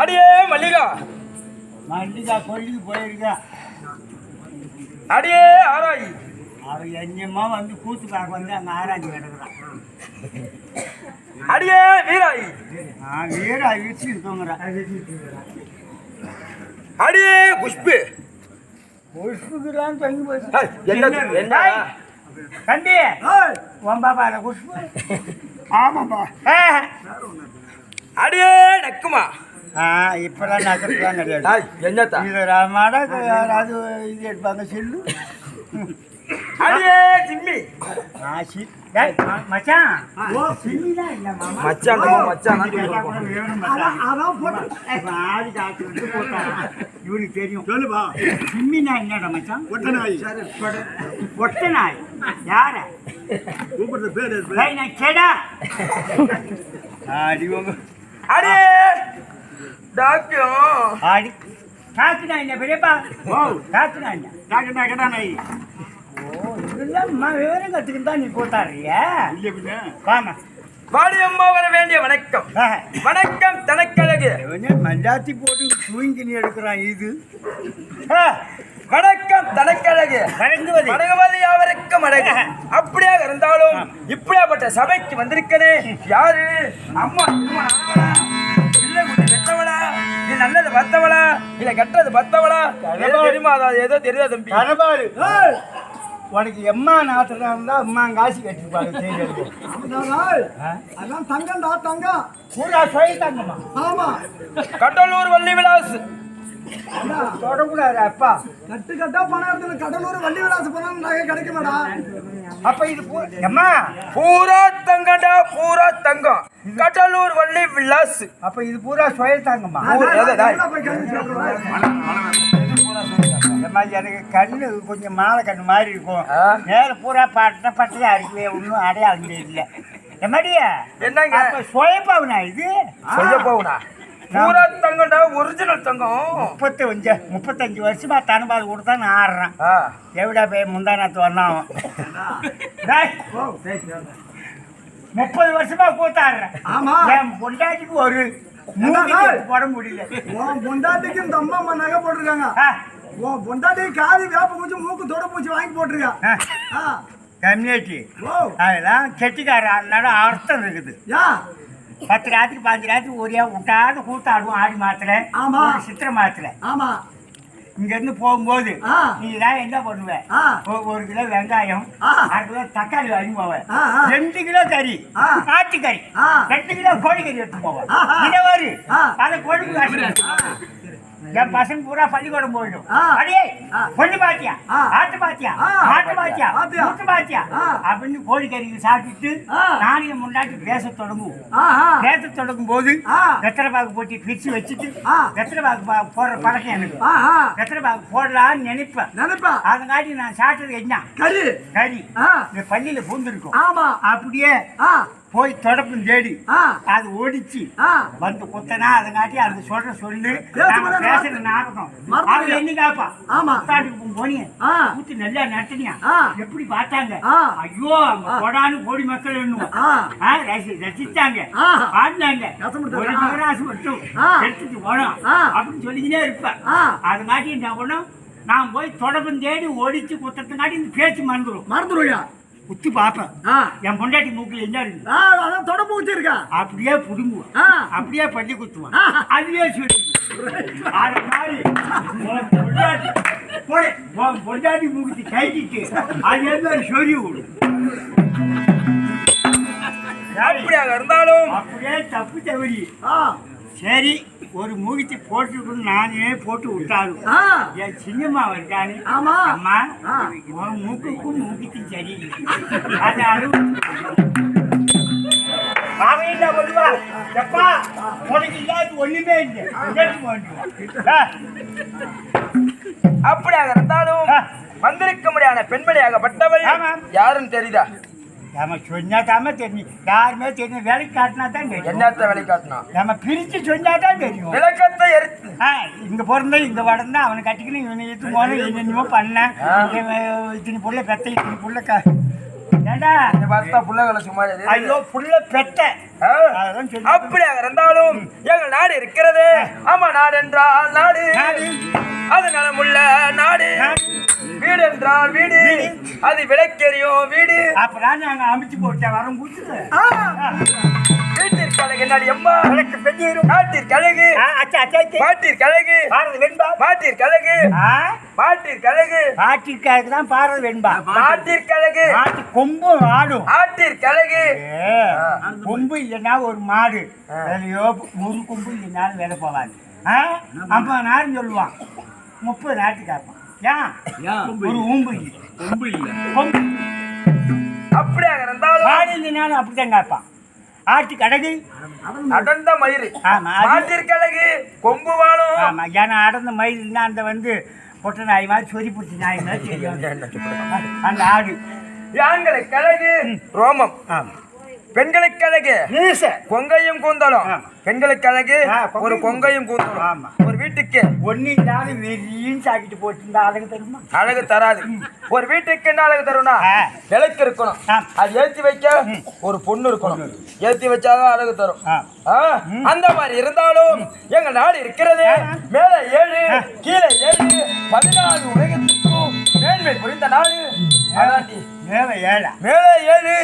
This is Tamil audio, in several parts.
அடியே மல்லிகா மல்லிகா கொல்லிக்கு போயிருக்கா. அடியே ஆராய் அவன் எங்கம்மா வந்து கூத்துக்காக வந்து அங்கே ஆராய்ச்சி கிடக்குறான். அடியே வீராய் வீரா வீச்சு இருக்கோங்கிறான். அடியே புஷ்பு குஷ்புக்குறான்னு தங்கி போச்சு. என்ன தம்பி உன் பாப்பா அதை குஷ்பு. ஆமாப்பா. அடியே நக்குமா இப்பெல்லாம் நக்கத்துலாம் கிடையாது. என்னத்தா இது ராமாடா யாராவது இது எடுப்பாங்க செல்லு. அடியே ஜிம்மி மச்சான் மச்சான் மச்சான் இவனுக்கு தெரியும். சொல்லுவா ஜிம்மினா என்னடா மச்சான்? ஒட்ட நாய். ஒட்ட நாய் யார கூப்பிடுறது பேரு நான் கேடா. அடி உங்க அடே டாக்டர் அடி காத்துனா என்ன பெரியப்பா? ஓ காத்துனா என்ன? டாக்டர் கேட்டா நாய். ஓ இதெல்லாம் விவரம் கற்றுக்கிட்டு தான் நீ போட்டாடுறியா? இல்லை பின்ன வாமா வாடியம்மா வர வேண்டிய வணக்கம். வணக்கம் தனக்கழகு. மஞ்சாத்தி போட்டு தூங்கி எடுக்கிறான். இது வணக்கம் தனக்கழகு. வணங்குவது யாவருக்கும் அழகு. அப்படியாக இருந்தாலும் இப்படியாப்பட்ட சபைக்கு வந்திருக்கனே யாரு? அம்மா இல்லை குட்டி பெத்தவளா, இது நல்லது பத்தவளா, இல்லை கெட்டது பத்தவளா தெரியுமா? அதாவது ஏதோ தெரியாது தம்பி. உனக்கு எம்மா நாத்திரம் இருந்தா அம்மா காசு கட்டிருப்பாங்க. அதான் தங்கம்டா தங்கம். பூரா சொல்லி தங்கம்மா. ஆமா கடலூர் வள்ளி விலாஸ் தொடக்கூடாது. அப்பா கட்டு கட்டா பணம் எடுத்து கடலூர் வள்ளி விலாச பணம் நகை கிடைக்குமாடா? அப்ப இது எம்மா பூரா தங்கம்டா, பூரா தங்கம். கடலூர் வள்ளி விலாஸ். அப்ப இது பூரா சுய தங்கம்மா. எனக்கு கண்ணு கொஞ்சம் மாலை கண்ணு மாதிரி இருக்கும். மேல பூரா பட்டையா இருக்கு. ஒன்றும் அடையாளம் இல்லை. எம்மாடியா என்னங்க சுயப்பாவுனா? இது சுயப்பாவுனா பூரா தங்கம்டா, ஒரிஜினல் தங்கம். 35 வருஷமா தனபால் கொடுத்தா நான் ஆடுறேன். எவிடா போய் முந்தானத்து வந்தான். 30 வருஷமா கூத்தாடுறேன். ஆமா என் பொண்டாட்டிக்கு ஒரு போட முடியல. உன் பொண்டாட்டிக்கு இந்த அம்மா நகை போட்டிருக்காங்க. உன் பொண்டாட்டிக்கு காது வேப்ப பூச்சி மூக்கு தொட பூச்சி வாங்கி போட்டிருக்கா. கம்யூனிட்டி அதெல்லாம் கெட்டிக்கார அர்த்தம் இருக்குது. 10 ராத்திரி 15 ராத்திரி ஒரே விட்டாது கூத்தாடுவோம். ஆடி மாத்திர சித்திரை மாத்திர. ஆமா இங்க இருந்து போகும்போது நீ தான் என்ன பண்ணுவேன்? 1 கிலோ வெங்காயம், 1/2 கிலோ தக்காளி வாங்கி போவேன். 2 கிலோ கறி, ஆட்டுக்கறி, 2 கிலோ கோழிக்கறி எடுத்து போவேன். இதை வரு அதை கொழுப்பு காசு என் பசங்க பூரா பள்ளிக்கூடம் போயிடும். ஆ. அடே பொண்ணு பாத்தியா, ஆ. ஆட்டு பாத்தியா, ஆ. மாட்டு பாத்தியா, பாத்தியா. முட்டு பாத்தியா ஆ. அப்படின்னு கோழிக்கறிக்கு சாப்பிட்டுட்டு ஆ. நானும் என் முன்னாடி பேச தொடங்குவோம். ஆஹா. பேச தொடங்கும் போது ஆ. வெத்தலை பாக்கு போட்டு பிரிச்சு வச்சுட்டு ஆ. வெத்தலை பாக்கு போடுற பழக்கம் எனக்கு. ஆஹா. வெத்தலை பாக்கு போடலான்னு நினைப்பேன். நினைப்பா அதங்காட்டி நான் சாப்பிட்டது என்ன கறி. கறி ஆ. இந்த பள்ளியில பூந்துருக்கும். ஆமா. அப்படியே ஆ. போய் தொடப்பும் தேடி ஆ. அது ஓடிச்சு ஆ. வந்து குத்தனா அதங்காட்டி அது சொல்ற சொல்லு பேச நாம முடியாது. பேசுற நாடகம் மறந்துடுங்க. அவன் என்ன காப்பா ஆமா. போனிய ஆ. ஊத்தி நல்லா நடத்தினியா ஆ. எப்படி பார்த்தாங்க ஆ. ஐயோ அவங்க கொடான்னு கோடி மக்கள் எண்ணுவோம். ஆ. ரசிச்சாங்க ஆ. பாடினாங்க ரசம் கொடுத்தாங்க. ஒரு மகராசு மட்டும் ஆ. எடுத்துட்டு போனோம் ஆ. அப்படின்னு சொல்லிக்கிட்டே இருப்பேன். ஆ. அதங்காட்டி என்ன பண்ணும் நான் போய் தொடர்பு தேடி ஓடிச்சு குத்தத்துக்காட்டி இந்த பேச்சு மறந்துடும். மறந்துடுவியா? குத்தி பார்ப்பேன் ஆ. என் பொண்டாட்டி மூக்கில் என்ன இருக்கு ஆ, அதான் தொடப்பு வச்சிருக்கா. அப்படியே புடுங்குவோம். ஆ. அப்படியே பள்ளி குத்துவான். ஆ. அதுவே சொல்லி அது மாதிரி உன் பொண்டாட்டி போடு, உன் பொண்டாட்டி மூக்கிட்டு கைக்கிட்டு அதே மாதிரி சொல்லி விடு. அப்படியாக இருந்தாலும் அப்படியே தப்பு தவறி ஆ. சரி ஒரு மூகித்தி போட்டுக்கணும் நானே போட்டு விட்டாலும் ஆ. என் சின்னம்மா இருக்கானே ஆமா. அம்மா ஆ. உன் மூக்குக்கும் மூக்கிக்கும் சரி அது அழுவு அவன் என்ன பண்ணுவா எப்பா உனக்கு இல்லாத ஒண்ணுமே இல்லை அப்படியாக இருந்தாலும் வந்திருக்க முடியாத பெண்மணியாகப்பட்டவள் ஆமாம். யாருன்னு தெரியுதா? நம்ம சொன்னா தாம தெரியும் யாருமே தெரியும் வேலைக்கு காட்டினா தான் தெரியும். என்னத்த வேலை காட்டினா நம்ம பிரிச்சு சொன்னா தான் தெரியும். விளக்கத்தை எரித்து இங்க பிறந்த இங்க வளர்ந்தா அவனை கட்டிக்கணும் இவனை எடுத்து போன என்னென்னமோ பண்ண இத்தனி புள்ள பெத்த இத்தனி புள்ள ஏண்டா இந்த பார்த்தா புள்ளகளை சும்மா எது? ஐயோ புள்ள பெத்த ஆ. அதான் சொல்லி அப்படியாக இருந்தாலும் எங்கள் நாடு இருக்கிறது. ஆமா, நாடு என்றால் நாடு, நாடு. அது நலமுள்ள நாடு. வீடு என்றால் வீடு, அது விளக்கெரியும் வீடு. அப்புறம் நாங்க அமைச்சு போட்ட வரம் கொடுத்துது வீட்டிற்கு என்னாடி அம்மா எனக்கு பெண்ணேறும் நாட்டிற்கு அழகு, பாட்டிற்கு அழகு, மாட்டிற்கு அழகு, மாட்டிற்கு அழகு, பாட்டிற்காக தான் பாடுறது வெண்பா நாட்டிற்கு அழகு, மாட்டு கொம்பு ஆடும் ஆட்டிற்கு அழகு. கொம்பு இல்லைன்னா ஒரு மாடு வேலையோ ஒரு கொம்பு இல்லைனாலும் வேலை போவாது. 50 நாள் சொல்லுவான் 30 நாட்டு காப்பான். ஏன் ஒரு ஊம்பு கொம்பு அப்படியாக இருந்தாலும் மாடு இல்லைனாலும் அப்படித்தான் காப்பான். ஆட்டுக்கு அழகு அடர்ந்த மயிறு, ஆமா அது- மாட்டிற்கு அழகு, கொம்பு வாழும். ஆமா ஏன்னா அடர்ந்த மயில்னா அந்த வந்து பொட்டை நாய் மாதிரி சொறி பிடிச்சி நாய் மாதிரி தெரியும் அந்த ஆடு. ஆண்களுக்கு அழகு ரோமம், பெண்களுக்கு அழகு கொங்கையும் கூந்தலும். பெண்களுக்கு அழகு ஒரு கொங்கையும் கூந்தலும். ஆமா. ஒரு வீட்டுக்கு ஒன்னு இல்லாத வெறியும் சாக்கிட்டு போட்டுருந்தா அழகு தருமா? அழகு தராது. ஒரு வீட்டுக்கு என்ன அழகு தரும்னா விளக்கு இருக்கணும். அது ஏத்தி வைக்க ஒரு பொண்ணு இருக்கணும். ஏத்தி வச்சாதான் அழகு தரும். அந்த மாதிரி இருந்தாலும் எங்க நாடு இருக்கிறது. மேல 7 கீழே 7 14 உலகத்துக்கும் மேன்மை புரிந்த நாடு. அதாண்டி மேல ஏழா மேலே 7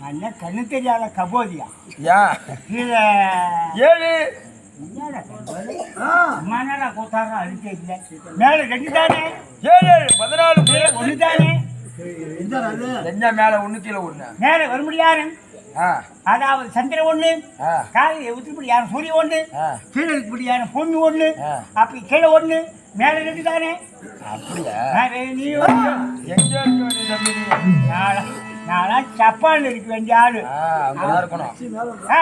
அண்ணா கண்ணு தெரியாத கபோதியா ஏன் கீழே 7 அம்மானால கூத்தார அழுத்த இல்லை. மேல 2 தானே 7 14 ஒண்ணு தானே என்ன மேல 1 கீழே 1. மேல வர முடியாது. அதாவது சந்திரன் ஒண்ணு, காலையில் உத்திரிப்படியான சூரியன் ஒண்ணு, கீழே இப்படியான பொண்ணு ஒண்ணு, அப்படி கீழே ஒண்ணு, மேல 2 தானே. அப்படியா? நீ எங்க இருக்க வேண்டிய தம்பி நீ? நானா ஜப்பான்ல இருக்க வேண்டிய ஆளு. அங்கதான் இருக்கணும். ஆ,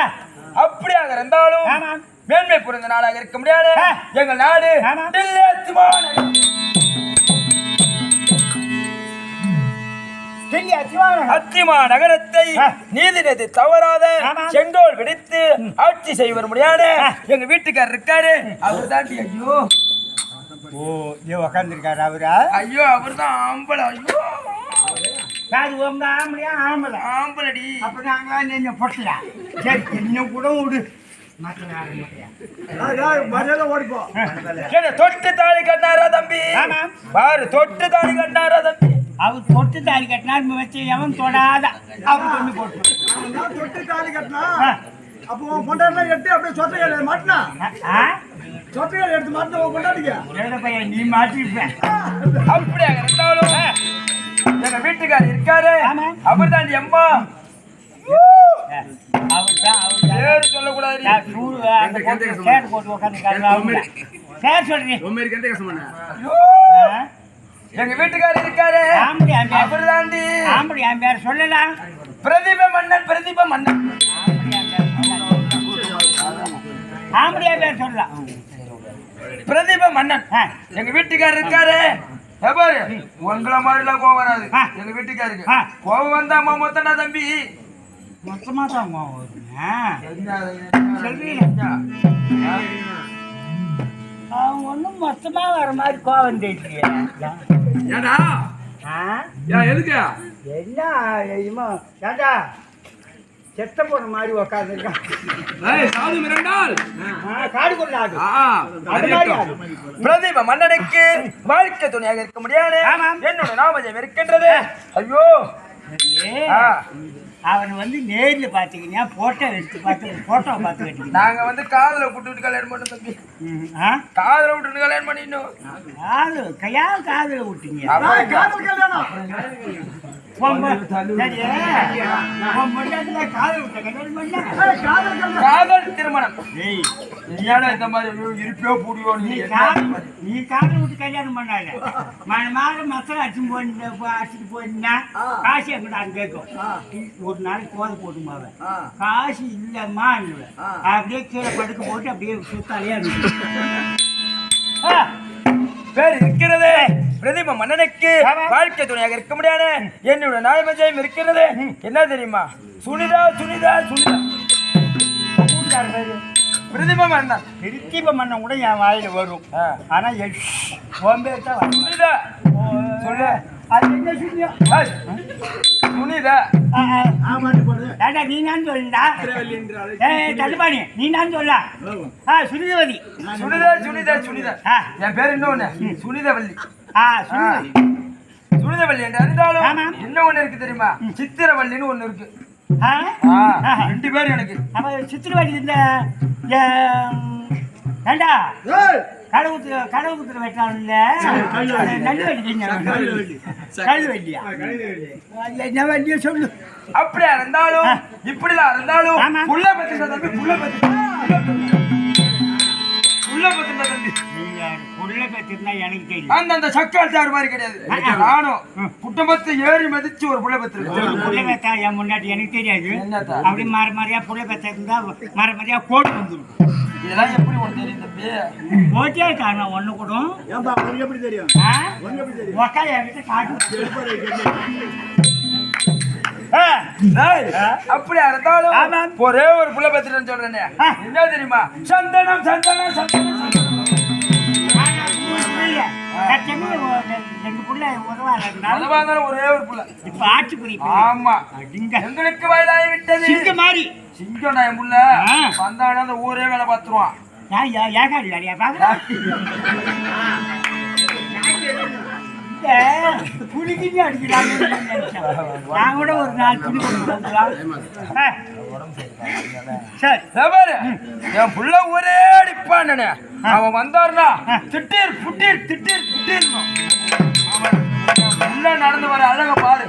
அப்படியாக இருந்தாலும் ஆமா. மேன்மை புரிந்த நாடாக இருக்க முடியாது. எங்கள் நாடு ஆமா. டில்லி அத்திமா நகரத்தை நீதிநதி தவறாத செங்கோல் விடுத்து ஆட்சி செய்வர் முடியாது எங்க வீட்டுக்காரர் இருக்காரு. அவர் தாண்டி ஐயோ உக்காந்துருக்காரு அவரா? ஐயோ அவர் தான் ஆம்பளை. ஐயோ அது உங்க ஆம்பளையா? ஆம்பளை ஆம்பளடி. அப்ப நாங்களா நீங்க பொட்டலாம். சரி இன்னும் கூட விடு. ஓடிப்போ. என்ன தொட்டு தாலி கட்டினாரா தம்பி? பாரு தொட்டு தாலி கட்டினாரா தம்பி? அவர் தொட்டு தாலி கட்டினா வச்சு எவன் தொடாத அவர் கொண்டு போட்டு தொட்டு தாலி கட்டினா அப்போ பொண்டாட்டிலாம் எட்டு அப்படியே சொத்தைகளை மாட்டினா சொத்தைகளை எடுத்து மாட்டின பொண்டாட்டிக்க பையன் நீ மாட்டிருப்பேன். அப்படியாக இருந்தாலும் எங்க வீட்டுக்காரர் இருக்காரு. அவர் தாண்டி அம்மா. அவர்தான் பேரு சொல்லக்கூடாது. போட்டு உட்காந்து பேர் சொல்றேன். ஐயோ, எங்க வீட்டுக்காரர் இருக்காரு ஆம்படி ஆம்பியார். அவர்தாண்டி ஆம்படி ஆம்பியார் சொல்லலாம். பிரதீப மன்னன் பிரதீப மன்னன் ஆம்படி ஆம்பியார் சொல்லலாம். பிரதீப மன்னன் ஆ. எங்க வீட்டுக்காரர் இருக்காரு பாரு உங்களை மாதிரிலாம் கோவம் வராது ஆ. எங்க வீட்டுக்காருக்கு ஆ. கோவம் வந்தா மொத்தனா தம்பி மொத்தமா தான் வருங்க. அவன் ஒன்றும் மொத்தமா வர மாதிரி கோவம் தெரியலையே. ஏடா ஆ? எதுக்கு என்ன இவன் ஏண்டா செத்த போன மாதிரி உக்காந்துருக்கான். சாது மிரண்டால் காடு கொள்ளாது ஆ, அது மாதிரி ஆடு. பிரதீப மன்னனுக்கு வாழ்க்கை துணையாக இருக்க முடியாது ஆமாம். என்னோட நாமஜம் இருக்கின்றது ஐயோ ஆ. அவன் வந்து நேர்ல பாத்தீங்கன்னா போட்டோ எடுத்து பார்த்து போட்டோ பார்த்து கட்டிக்கிட்டான். நாங்க வந்து காதுல விட்டுட்டு கல்யாணம் பண்ணோம் தம்பி காதுல விட்டுட்டு கல்யாணம் பண்ணிடணும் காது காதுல விட்டீங்க. ஏய், காதல் கல்யாணம் காதல் விட்ட கல்யாணம் பண்ண. ஏய், காதல் கல்யாணம் காதல் திருமணம் ஏய், ஏன்னா இந்த மாதிரி இருப்பியோ புடியோ நீ காதல் விட்டு கல்யாணம் பண்ணாத. மாதம் மசாலா அடிச்சுட்டு போயிருந்தா காசு எங்கிட்ட கேட்கும். ஒரு நாளைக்கு கோதை போட்டு போவேன். காசு இல்லம்மா இல்லை. அப்படியே கீழே படுக்க போட்டு அப்படியே சுத்தாலையா இருக்கு. பேர் இருக்கிறது பிரதீப மன்னனுக்கு வாழ்க்கை துணையாக இருக்க முடியாது என்னோட நாயமஜயம் இருக்கிறது என்ன தெரியுமா சுனிதா சுனிதா சுனிதா பிரதீப மன்னன் திருத்தீப மன்னன் கூட என் வாயில வரும். ஆனா பேர் தான் வரும். சுனிதா சொல்லு. அது என்ன சுனிதா? ஏய், சுனிதா ஏண்டா நீ நான் சொல்லுடா. ஏய் தடுப்பாணி நீ நான் சொல்ல. சுனிதவதி. சுனிதா சுனிதா சுனிதா என் பேர் இன்னொன்னு சுனிதவல்லி சுனிதவதி. சுனிதவல்லி என்று அறிந்தாலும் ஆமாம். என்ன ஒண்ணு இருக்கு தெரியுமா சித்திரவல்லின்னு ஒண்ணு இருக்கு ரெண்டு பேர் எனக்கு அப்ப சித்திரவதி இந்த ஏண்டா ஏய், கடவுத்துல வெட்டான்ல நல்ல வண்டியா என்ன வண்டியா சொல்லு. அப்படியா இருந்தாலும் இப்படிலாம் இருந்தாலும் ஆமா. புள்ள பத்தின தம்பி புள்ள பத்தின தம்பி புள்ள பத்திருந்தா எனக்கு தெரியும். அந்த சக்காச்சார் மாதிரி கிடையாது நானும் குடும்பத்தை ஏறி மதிச்சு ஒரு புள்ள பத்திருக்கேன் புள்ள பெத்தா என் முன்னாடி எனக்கு தெரியாது. என்னத்தா? அப்படி மாற மாதிரியா புள்ள பெத்தா இருந்தா மாற மாதிரியா கோடு வந்துடும். இதெல்லாம் எப்படி உனக்கு தெரியும் தம்பி ஓட்டியா காரணம் ஒண்ணு கூட ஏன்பா, உனக்கு எப்படி தெரியும்? உக்கா என்கிட்ட காட்டு. டேய், அப்படியா இருந்தாலும் ஆமாம். ஒரே ஒரு புள்ள பத்திரன்னு சொல்றேனே என்ன தெரியுமா சந்தனம் சந்தனம் சந்தனம் சந்தனம். ரெண்டு புள்ள உதவாங்க. அதுவா இருந்தாலும் ஒரே ஒரு புள்ள இப்ப ஆட்சி புரியுது. ஆமா எங்களுக்கு வயதாகி விட்டது சிங்க மாதிரி சிங்கம் நான் புள்ள வந்தானா அந்த ஊரே வேலை பார்த்துருவான் ஏகாடி இல்லையா பாக்குறா புளிக்கிட்டு அடிக்கிறாங்க. நான் கூட ஒரு நாள் துணி சரி பாரு என் புள்ள ஒரே அடிப்பான் அவன் வந்தாருனா திட்டீர் புட்டீர் திட்டீர் புட்டீர்னும் அவன் நடந்து வர அழக பாரு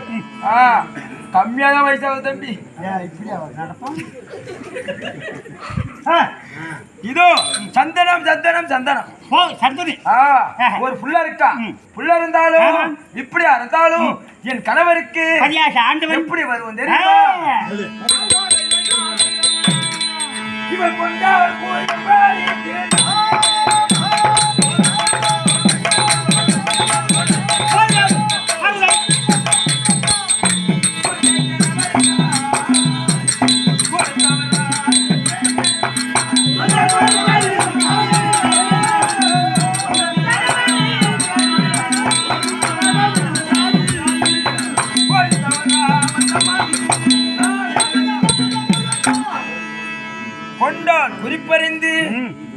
கம்மியான வயசாக தம்பி இப்படி அவர் நடப்பான். இதோ சந்தனம் சந்தனம் சந்தனம் ஓ சந்தனி ஒரு புள்ள இருக்கா புள்ள இருந்தாலும் இப்படியா இருந்தாலும் என் கணவருக்கு ஆண்டவன் எப்படி வருவோம் தெரியுமா இவன் கொண்டார்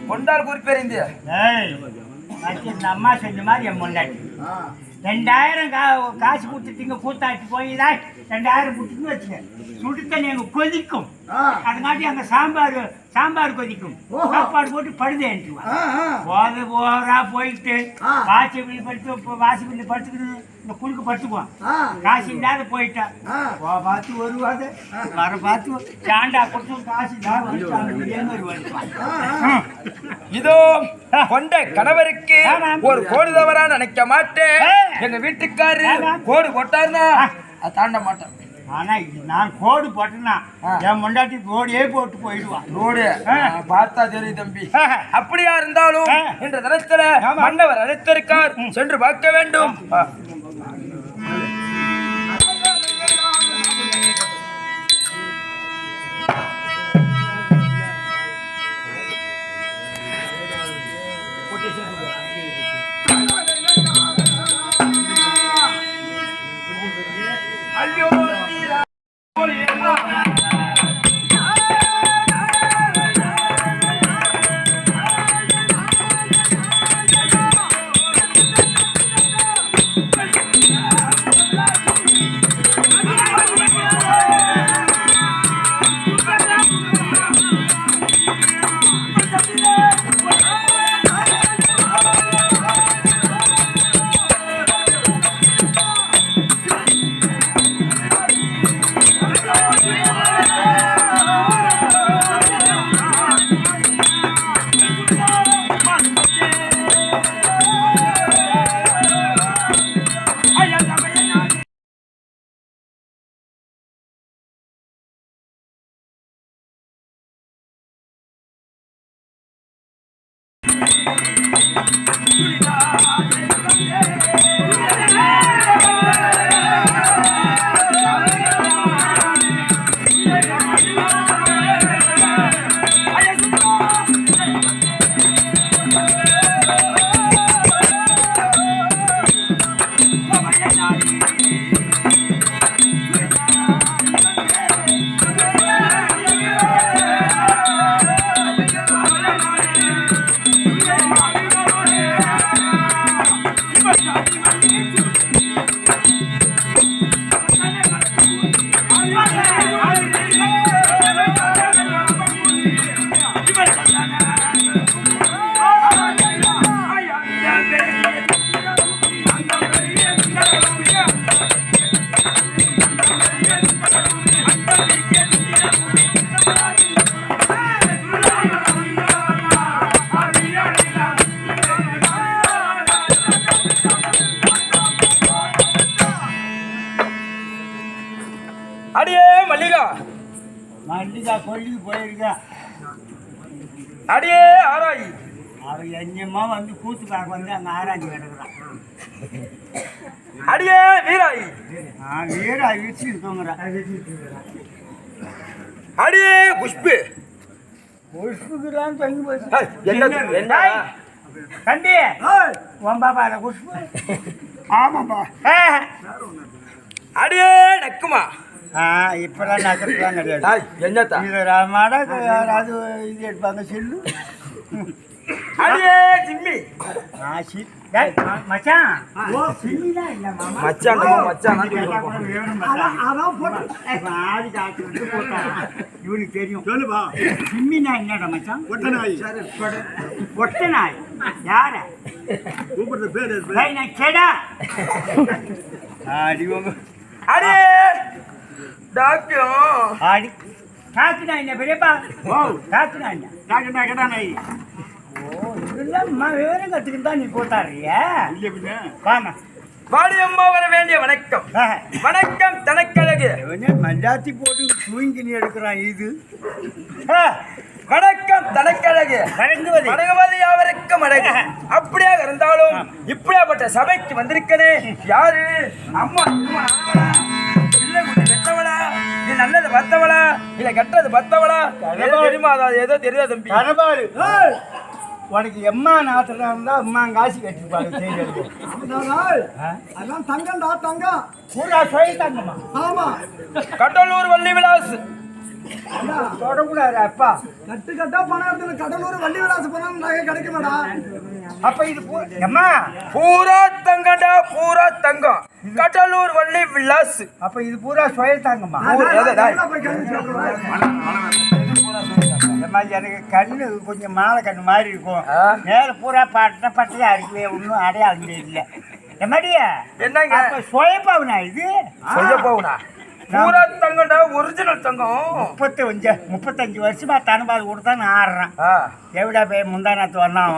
கொண்டால் குறிப்பறிந்து இந்த அம்மா செஞ்ச மாதிரி என் முன்னாடி 2000 காசு கொடுத்துட்டீங்க கூத்தாட்டு போய்தான் 2000 கொடுத்துன்னு வச்சுங்க சுடு தண்ணி அங்கே கொதிக்கும் அதுங்காட்டி அங்கே சாம்பார் கொதிக்கும் சாப்பாடு போட்டு படுதேன்ட்டுவான் போது போறா போயிட்டு வாசிப்பள்ளி படுத்துக்கிட்டு இந்த குறுக்கு படுத்துக்குவான். ஆ. காசு இல்லாத போயிட்டான். ஆ. பார்த்து வருவாது வர பார்த்து சாண்டா கொடுத்து காசு இல்லாத வந்துட்டான். இதே மாதிரி வருவான். ஆ. இதோ கொண்ட கணவருக்கு ஒரு கோடு தவறா நினைக்க மாட்டேன். எங்க வீட்டுக்காரரு கோடு போட்டாருன்னா அதை தாண்ட மாட்டேன். ஆனா இது நான் கோடு போட்டேன்னா என் முண்டாட்டி ரோடே போட்டு போயிடுவான். ரோடு பார்த்தா தெரியும் தம்பி. அப்படியா இருந்தாலும் என்ற தரத்துல மன்னவர் அழைத்திருக்கார், சென்று பார்க்க வேண்டும். ஐயோ அடியே மல்லிகா, மல்லிகா கொல்லிக்கு போயிருக்கா. அடியே ஆராய். அவன் எங்கேயுமா வந்து கூத்துக்காக வந்து அங்கே ஆராய்ச்சி கிடக்குறான். அடியே வீராய். வீரா வீச்சு இருக்கோங்கிறான். அடியே புஷ்பு. குஷ்புக்குதான் தங்கி போச்சு. என்ன தம்பி உன் பாப்பா அதை குஷ்பு. ஆமாப்பா. அடியே நக்குமா. இப்பெல்லாம் நக்கத்துலாம் கிடையாது. என்னத்தா இது மாடா யாராவது இது எடுப்பாங்க செல்லு. அடியே ஜிம்மி. மச்சான் சிம்மிதான் இல்லை மாமா. மச்சான் மச்சான் அதான் போட்டு ஆதி காய்ச்சி வந்து போட்டான். இவனுக்கு தெரியும். சொல்லுப்பா. சிம்மினா என்னடா மச்சான்? ஒட்ட நாய். ஒட்ட நாய் யார கூப்பிடுறது பேர் நான் கேடா. அடி உங்க அடே டாக்டர். அடி காத்து நாய் என்ன பெரியப்பா? ஓ காத்து நாய் என்ன? டாக்டர் நாய் கேட்டா நாய். ஓ இதெல்லாம் விவரம் கற்றுக்கிட்டு தான் நீ போட்டாடுறியா? இல்லை பின்ன வாமா. வாடியம்மா வர வேண்டிய வணக்கம். வணக்கம் தனக்கழகு. மஞ்சாத்தி போட்டு தூங்கி எடுக்கிறான் இது. வணக்கம் தனக்கழகு. வணங்குவது யாவருக்கும் அழகு. அப்படியாக இருந்தாலும் இப்படியாப்பட்ட சபைக்கு வந்திருக்கனே யாரு? அம்மா பிள்ளை குட்டி பெத்தவளா, இது நல்லது பத்தவளா, இல்ல கெட்டது பத்தவளா? தெரியுமா? ஏதோ தெரியாது தம்பி. கனபாடு உனக்கு எம்மா நாத்துல இருந்தா அம்மா காசு கட்டிருப்பாங்க. அதான் தங்கம்டா தங்கம். பூரா சொல்லி தங்கம்மா. ஆமா கடலூர் வள்ளி விலாஸ். தொடக்கூடாது அப்பா. கட்டு கட்டா பணம் எடுத்து கடலூர் வள்ளி விலாச பணம் நகை கிடைக்குமாடா? அப்ப இது எம்மா பூரா தங்கடா, பூரா தங்கம். கடலூர் வள்ளி விலாஸ். அப்ப இது பூரா சுய தாங்கம்மா. எனக்கு கண்ணு கொஞ்சம் மாலை கண்ணு மாதிரி இருக்கும். மேல பூரா பட்டையா இருக்குல்ல, ஒன்றும் அடையாளம் இல்லை. எம்மாடியா என்னங்க அப்ப சுயப்பாவனா இது சொல்ல போகுனா பூரா தங்கம்டா ஒரிஜினல் தங்கம் 35 வருஷமா தனபால் கொடுத்தா நான் ஆடுறேன் ஆ எவிடா போய் முந்தானத்து வந்தான்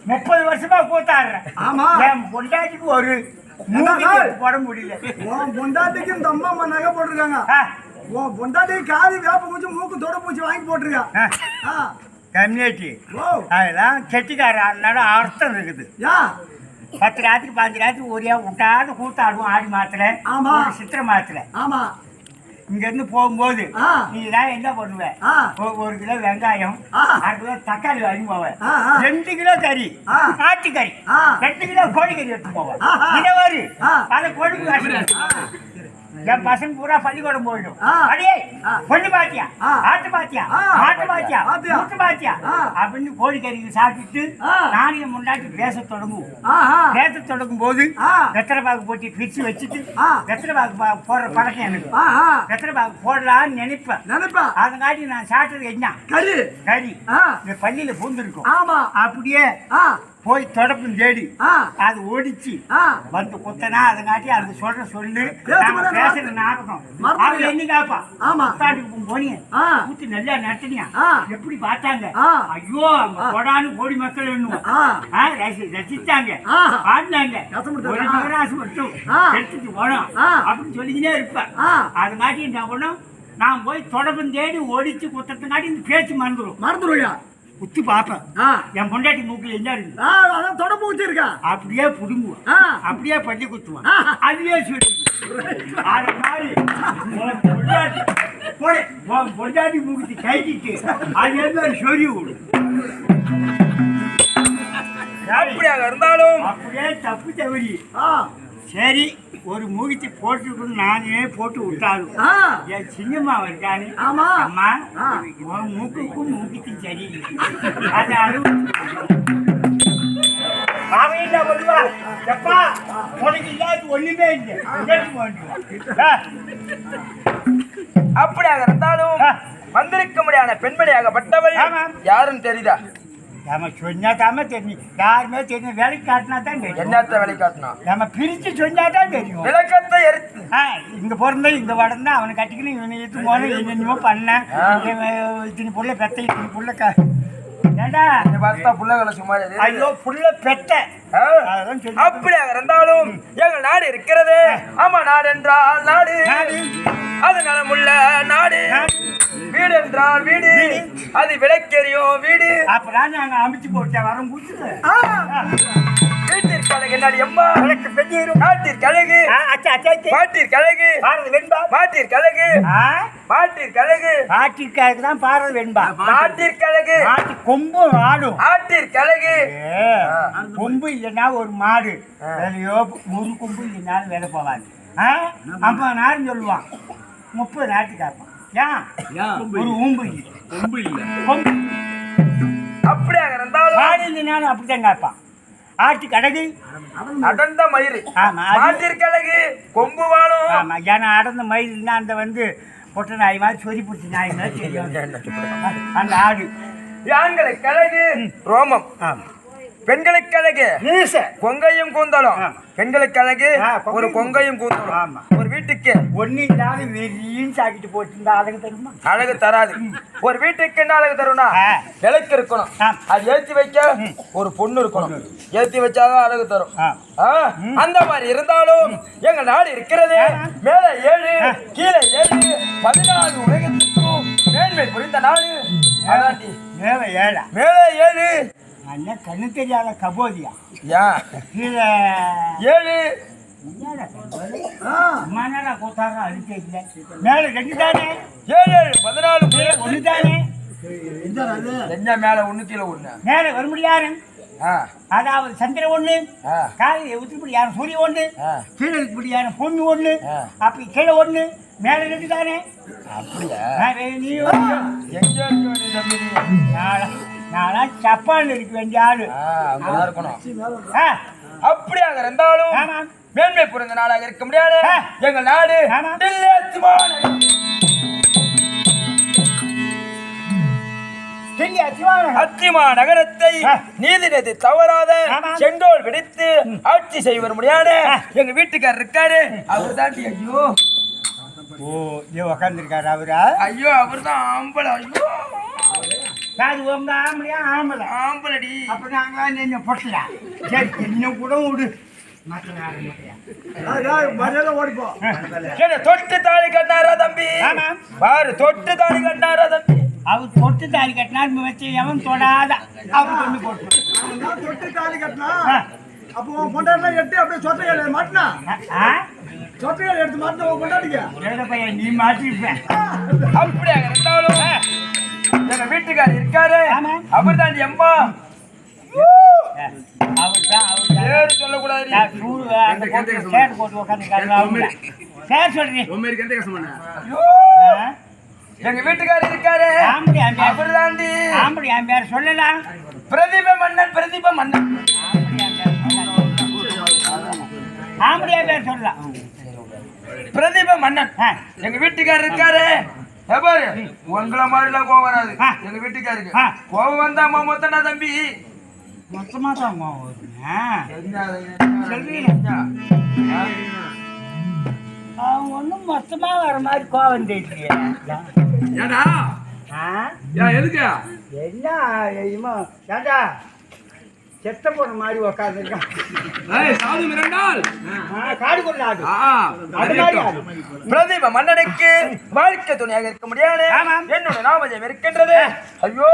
30 வருஷமா கூத்தாடுறேன் ஆமா. என் பொண்டாட்டிக்கு ஒரு மூக்கு போட முடியல உன் பொண்டாட்டிக்கு இந்த அம்மா நகை போட்டிருக்காங்க ஆ, உன் பொண்டாட்டிக்கு காது வேப்ப பூச்சி மூக்கு தொட பூச்சி வாங்கி போட்டிருக்கா ஆ. கம்யூனிட்டி ஓ அதெல்லாம் கெட்டிக்கார ஆடினாலும் அர்த்தம் இருக்குது யா 10 ராத்திரி 5 ராத்திரி ஒரே விட்டாது கூத்தாடுவோம் ஆடி மாத்திர ஆமா. சித்திரை மாத்திர ஆமா இங்கேருந்து போகும்போது ஆ. நீ தான் என்ன பண்ணுவ ஆ. 1 கிலோ வெங்காயம் ஆ. 1/2 கிலோ தக்காளி வாங்கி போவேன் ஆ, ஆ. 2 கிலோ கறி ஆ. நாட்டுக்கறி ஆ. 2 கிலோ கோழிக்கறி எடுத்து போவேன் ஆஹா. இதை வரு ஆ. அதை கொழுப்பு காசு என் பசங்க பூரா பள்ளிக்கூடம் போயிடும் ஆ. அடியே ஆ. பொண்ணு பாத்தியா ஆ. ஆட்டு பாத்தியா ஆ. மாட்டு பாத்தியா பாத்தியா. முட்டு பாத்தியா ஆ. அப்படின்னு கோழிக்கறி சாப்பிட்டுட்டு ஆ. நானும் முன்னாடி பேச தொடங்குவோம் ஆஹா பேச தொடங்கும் போது ஆ. வெத்தலை பாக்கு போட்டு பிரிச்சு வச்சுட்டு ஆ. வெத்தலை பாக்கு போடுற பழக்கம் எனக்கு ஆஹா வெத்தலை பாக்கு போடலான்னு நினைப்பேன் நினைப்பா அதங்காட்டி நான் சாப்பிட்டது என்ன கறி கறி ஆ இந்த பள்ளியில பூந்துருக்கும் ஆமா அப்படியே ஆ போய் தொடப்பும் தேடி ஆ அது ஓடிச்சு ஆ வந்து குத்தனா அதங்காட்டி அதுக்கு சொல்ற சொல்லு பேச நாம முடியாது. பேசுற நாடகம் மறந்துடுங்க. அவன் என்ன காப்பா ஆமா. குத்தாட்டுக்கு போனிய ஆ ஊத்தி நல்லா நடத்தினியா ஆ. எப்படி பார்த்தாங்க ஆ. ஐயோ அவங்க கொடான்னு கோடி மக்கள் எண்ணுவோம் ஆ ரசிச்சாங்க ஆ. பாடினாங்க ரசம் கொடுத்தாங்க. ஒரு மகராசு மட்டும் ஆ. எடுத்துட்டு போனோம் ஆ. அப்படின்னு சொல்லிக்கிட்டே இருப்பேன் ஆ அதங்காட்டி என்ன பண்ணும் நான் போய் தொடர்பும் தேடி ஒடிச்சு குத்தத்துங்காட்டி இந்த பேச்சு மறந்துடும் மறந்துடுவியா குத்தி பார்ப்பேன் ஆ என் பொண்டாட்டி மூக்கில் என்ன இருக்கு ஆ அதான் தொட பூச்சி இருக்கா அப்படியே புடுங்குவோம் ஆ அப்படியே பள்ளி குத்துவான் ஆ. அதுவே சொல்லி அது மாதிரி உன் பொண்டாட்டி மூக்கிட்டு கைக்கிட்டு அதே மாதிரி சொல்லி விடு அப்படியாக இருந்தாலும் அப்படியே தப்பு தவறி ஆ சரி ஒரு மூகித்தி போட்டுக்கணும் நானே போட்டு விட்டாலும் ஆ என் சின்னம்மா இருக்கானே ஆமா. அம்மா ஆ. உன் மூக்குக்கும் மூக்கிக்கும் சரியில்லை அது அழுவு அவன் என்ன பண்ணுவா எப்பா உனக்கு இல்லாத ஒண்ணுமே இல்லை கேட்டு போயிட்டு அப்படியாக இருந்தாலும் வந்திருக்க முடியாத பெண்மணியாகப்பட்டவள் ஆமாம். யாருன்னு தெரியுதா நம்ம சொன்னா தாம தெரியும் யாருமே தெரியும் வேலைக்கு காட்டினா தான் தெரியும் என்னத்த வேலை காட்டணும் நம்ம பிரிச்சு சொன்னா தான் தெரியும் விளக்கத்தை எரித்து இங்க பிறந்த இங்க வளர்ந்தா அவனை கட்டிக்கணும் இவனை எடுத்து போன என்னென்னமோ பண்ண இத்தனை புள்ள பெத்த இத்தனை புள்ள ஏண்டா இந்த பார்த்தா புள்ளகளை சும்மா எது? ஐயோ புள்ள பெத்த ஆ. அதான் சொல்லி அப்படியாக இருந்தாலும் எங்கள் நாடு இருக்கிறது ஆமா நாடு என்றால் நாடு நாடு. அது நலமுள்ள நாடு வீடு என்றால் வீடு அது விளக்கெரியும் வீடு அப்பதான் நாங்க அமைச்சு போட்டேன் வரம் குடிச்சுது வீட்டிற்கு அழகு என்னாடி அம்மா எனக்கு பெண்ணேறும் நாட்டிற்கு அழகு பாட்டிற்கு அழகு மாட்டிற்கு அழகு மாட்டிற்கு அழகு பாட்டிற்காக தான் பாடுறது வெண்பா நாட்டிற்கு அழகு பாட்டி கொம்பும் ஆடும் ஆட்டிற்கு அழகு கொம்பு இல்லைன்னா ஒரு மாடு வேலையோ ஒரு கொம்பு இல்லைனாலும் வேலை போவாது அப்ப நாரும் சொல்லுவான் 30 நாட்டு காப்பான் ஏன் ஒரு ஊம்பு இல்லை. கொம்பு இல்ல கொம்பு அப்படியாக இருந்தாலும் மாடு இல்லைனாலும் அப்படித்தான் காப்பான் ஆட்டுக்கு அடகு அடர்ந்த மயிறு ஆமா அது- மாட்டிற்கு அழகு கொம்பு வாழும் ஆமா ஏன்னா அடர்ந்த மயில்னா அந்த வந்து பொட்டை நாய் மாதிரி சொறி பிடிச்சி நாய் மாதிரி தெரியும் அந்த ஆடு ஆண்களுக்கு அழகு ரோமம் ஆமா பெண்களுக்கு அழகு மீச கொங்கையும் கூந்தலும் ஆமா. பெண்களுக்கு அழகு கொங்கையும் ஒரு கொங்கையும் கூந்தலும் ஆமா. ஒரு வீட்டுக்கு ஒன்னு இல்லாத வெறியும் சாக்கிட்டு போட்டுருந்தா அழகு தெரியுமா அழகு தராது ஒரு வீட்டுக்கு என்ன அழகு தரும்னா ஆ. விளக்கு இருக்கணும் ஆ. அது ஏத்தி வைக்க ஒரு பொண்ணு இருக்கணும் ஏத்தி வச்சாதான் அழகு தரும் ஆ. ஆ, அந்த மாதிரி இருந்தாலும் எங்க நாடு இருக்கிறது மேல 7 கீழே 7 14 உலகத்துக்கும் மேன்மை புரிந்த நாடு அதாண்டி. மேல ஏழா மேல 7 அண்ணா கண்ணு தெரியாத கபோதியா ஏன் கீழே 7 என்னடா கபோதி? அம்மா நாடா கூத்தாரா அடிச்சே இல்லை மேல 2 தானே 7 14 ஒண்ணு தானே என்ன மேல 1 கீழே 1 மேல வர முடியாது ஆ அதாவது சந்திரன் ஒண்ணு ஆ காலையில் ஊத்துப்படியான சூரியன் ஒண்ணு ஆ. கீழே இப்படியான பொண்ணு ஒண்ணு ஆ. அப்படி கீழே ஒண்ணு மேல 2 தானே அப்படியா நீ ஒண்ணு. எங்க இருக்க வேண்டிய தம்பி நீ? நானா ஜப்பான்ல இருக்க வேண்டிய ஆளு அங்கதான் இருக்கணும் ஆ, அப்படியாக இருந்தாலும் ஆமா. மேன்மை புரிந்த நாடாக இருக்க முடியாது ஆ. எங்கள் நாடு ஆமா. தில்லேத்துமான. அத்திமா நகரத்தை நீதிநெறி தவறாத செங்கோல் விடுத்து ஆட்சி செய்வர் முடியாத எங்க வீட்டுக்காரர் இருக்காரு. அவர் தான் ஐயோ உக்காந்துருக்காரு அவரா? ஐயோ அவர் தான் ஆம்பளை. ஐயோ அது உங்க ஆம்பளையா? ஆம்பளை ஆம்பளடி. அப்ப நாங்களா நீங்க பொட்டலாம். சரி இன்னும் கூட விடு. ஓடிப்போ. தொட்டு தாலி கட்டினாரா தம்பி? பாரு தொட்டு தாலி கட்டினாரா தம்பி? அவர் தொட்டு தாலி கட்டினார் வச்சு எவன் தொடாத அவர் கொண்டு போட்டு தொட்டு தாலி கட்டினா அப்போ உன் பொண்டாட்டிலாம் எட்டு அப்படியே சொத்தைகள் மாட்டினா சொத்தைகள் எடுத்து மாட்டின உன் பொண்டாட்டிக்க பையன் நீ மாட்டிருப்பேன். அப்படியா இருந்தாலும் எங்க வீட்டுக்காரர் இருக்காரு. அவர் தான் அம்மா. பேரு சொல்லக்கூடாது. போட்டு உட்காந்து சேர் சொல்றேன். எங்க வீட்டுக்காரர் இருக்காரு. அவர் தாண்டி ஆம்படி என் பேர் சொல்லலாம். பிரதீப மன்னன். பிரதீப மன்னன் ஆம்படி என் பேர் சொல்லலாம். பிரதீப மன்னன் எங்க வீட்டுக்காரர் இருக்காரு. பாரு உங்களை மாதிரிலாம் கோவம் வராது எங்க வீட்டுக்காருக்கு. கோவம் வந்தா மொத்தனா தம்பி மொத்தமா தான் அவன் ஒன்றும் மொத்தமா வர மாதிரி கோவம் தெரியுது. எதுக்கு என்ன ஏண்டா செத்த போன மாதிரி உக்காந்துருக்கான். காடு கொள்ளாது. பிரதீப மன்னனுக்கு வாழ்க்கை துணையாக இருக்க முடியாது. என்னோட நாமஜம் இருக்கின்றது. ஐயோ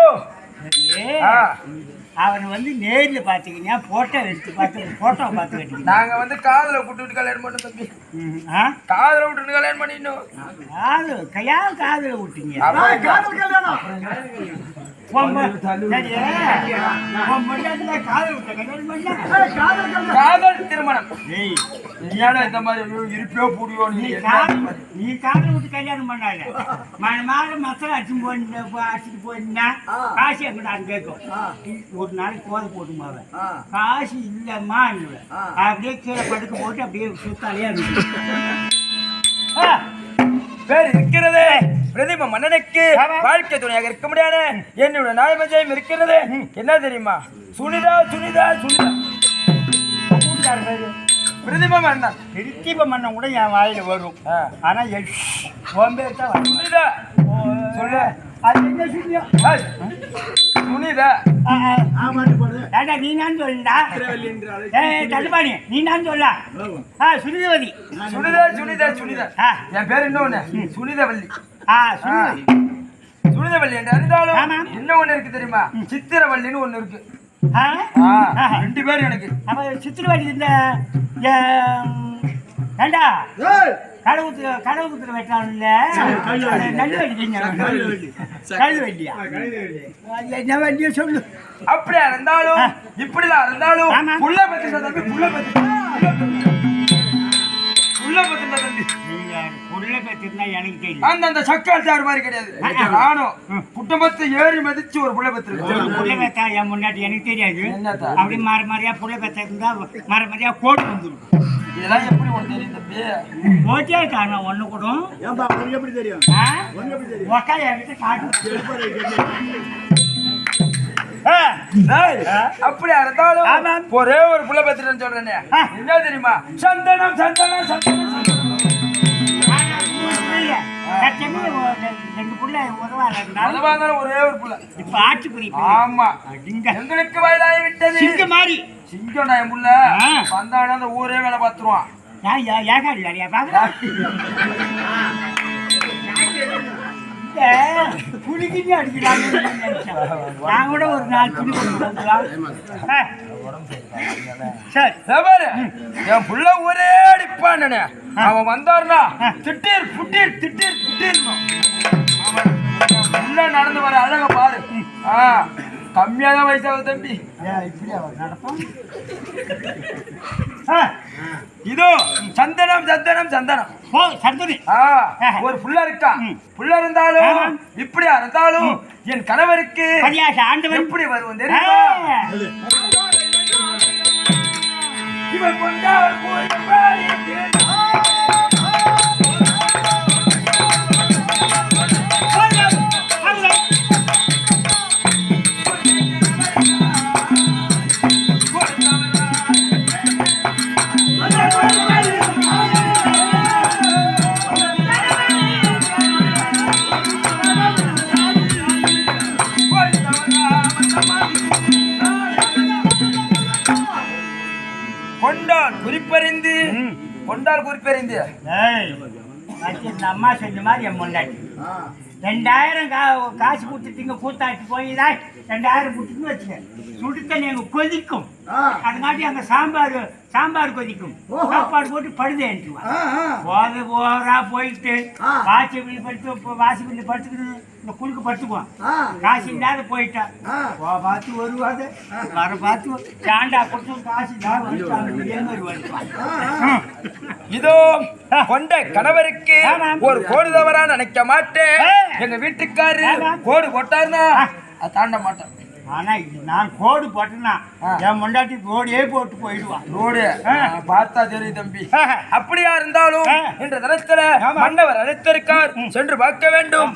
அவன் வந்து நேரில் பார்த்துக்கிங்க போட்டோ எடுத்து போட்டோ பார்த்து கட்டிங்க. நாங்க காதல விட்டு கல்யாணம் பண்ணோம் தம்பி. காதல விட்டு கல்யாணம் பண்ணிடணும். காதல விட்டீங்க. காதல் திருமணம் இந்த மாதிரி இருப்போ புடியோ. நீ காதல் விட்டு கல்யாணம் பண்ணாங்க மசாலா அடிச்சுட்டு போயிருந்தா காசு எங்கிட்ட கேட்கும். ஒரு நாளைக்கு கோதை போட்டுமாவே காசு இல்லம்மா அப்படியே கீழே படுக்க போட்டு அப்படியே சுத்தாலையா பேர் இருக்கிறது. பிரதீப மன்னனுக்கு வாழ்க்கை துணையாக இருக்க முடியாது. என்னோட நாயமஜயம் இருக்கிறது. என்ன தெரியுமா? சுனிதா சுனிதா சுனிதா. பிரதீப மன்னன். பிரதீப மன்னன் கூட என் வாயில வரும். ஆனா பேர் தான் சுனிதா. சொல்லு அது என்ன சுனிதா? சுனிதா நீ நான் சொல்லா தடுப்பாணி நீ நான் சொல்ல சுனிதவதி. சுனிதா சுனிதா சுனிதா. என் பேர் இன்னொன்னு சுனிதவல்லி. சுனிதவல்லி என்று அறிந்தாலும் என்ன ஒண்ணு இருக்கு தெரியுமா? சித்திரவல்லின்னு ஒண்ணு இருக்கு. ரெண்டு பேரும் எனக்கு. அப்ப சித்திரவல்லி இந்த ஏண்டா கடவுத்துல வெட்டான்ல நல்ல வண்டியா என்ன வண்டியா சொல்லு. அப்படியா இருந்தாலும் இப்படிலாம் இருந்தாலும் புள்ள பத்தி தம்பி. புள்ள பத்தி தம்பி. புள்ள பத்தினா எனக்கு தெரியும். அந்த சக்காச்சார் மாதிரி கிடையாது. நானும் குடும்பத்தை ஏறி மதிச்சு ஒரு புள்ள பத்து இருக்கு. புள்ள பத்தா என் முன்னாடி எனக்கு தெரியாது. அப்படி மாற மாதிரியா புள்ள பத்த இருந்தா மாற மாதிரியா கோட்டு வந்துடும். இதெல்லாம் எப்படி உனக்கு தெரியும் தம்பி? ஓட்டியா காரணம் ஒண்ணு கூட எப்படி தெரியும்? என்கிட்ட காட்டு. அப்படியா இருந்தாலும் ஒரே ஒரு புள்ள பத்திரன்னு சொல்றேன். என்ன தெரியுமா? சந்தனம் சந்தனம் சந்தனம். ஒரே ஒரு புள்ள. இப்ப ஆட்சி புரிய. ஆமா எங்களுக்கு வயதாகி விட்டது. சிங்கம் மாதிரி சிங்கம் என் புள்ள வந்தானா அந்த ஊரே வேலை பார்த்துருவான். புளிக்கிட்டு அடிக்கிறாங்க. நான் கூட ஒரு நாள் துணி என் புள்ள ஒரே அடிப்பான். அவன் வந்தாருனா திட்டீர் புட்டீர் திட்டீர் புட்டீர் நடந்து வர அழக பாரு. கம்மியான வயசாக தம்பி. இதோ சந்தனம் சந்தனம் சந்தனம். ஒரு புள்ள இருக்கா. புள்ள இருந்தாலும் இப்படியா இருந்தாலும் என் கணவருக்கு எப்படி வருவோம் தெரியுமா? இவன் கொண்டார் கொண்டால் குறிப்பெறிந்து ஏய், வச்சு இந்த அம்மா செஞ்ச மாதிரி என் முன்னாடி 2000 காசு கொடுத்துட்டீங்க கூத்தாட்டி போய்தான் 2000 கொடுத்துன்னு வச்சுக்க சுடு தண்ணி அங்கே கொதிக்கும் அதுங்காட்டி அங்கே சாம்பார் கொதிக்கும் சாப்பாடு போட்டு படுதேன்ட்டுவான் போறா போயிட்டு வாசிப்பள்ளி படுத்துக்கிட்டு இந்த குழுக்கு படுத்துக்குவான் காசு இல்லாத போயிட்டான் பார்த்து வருவாது வர பார்த்து சாண்டா கொடுத்து காசு இல்லாத இதே மாதிரி வருவான். இதோ கொண்ட கணவருக்கு ஒரு கோடு தவறா நினைக்க மாட்டேன். எங்க வீட்டுக்காரரு கோடு போட்டாருன்னா அதை தாண்ட மாட்டேன். ஆனா இது நான் கோடு போட்டேன்னா என் முண்டாட்டி ரோடே போட்டு போயிடுவான். ரோடு பார்த்தா தெரியும் தம்பி. அப்படியா இருந்தாலும் என்ற தரத்துல மன்னவர் அழைத்திருக்கார், சென்று பார்க்க வேண்டும்.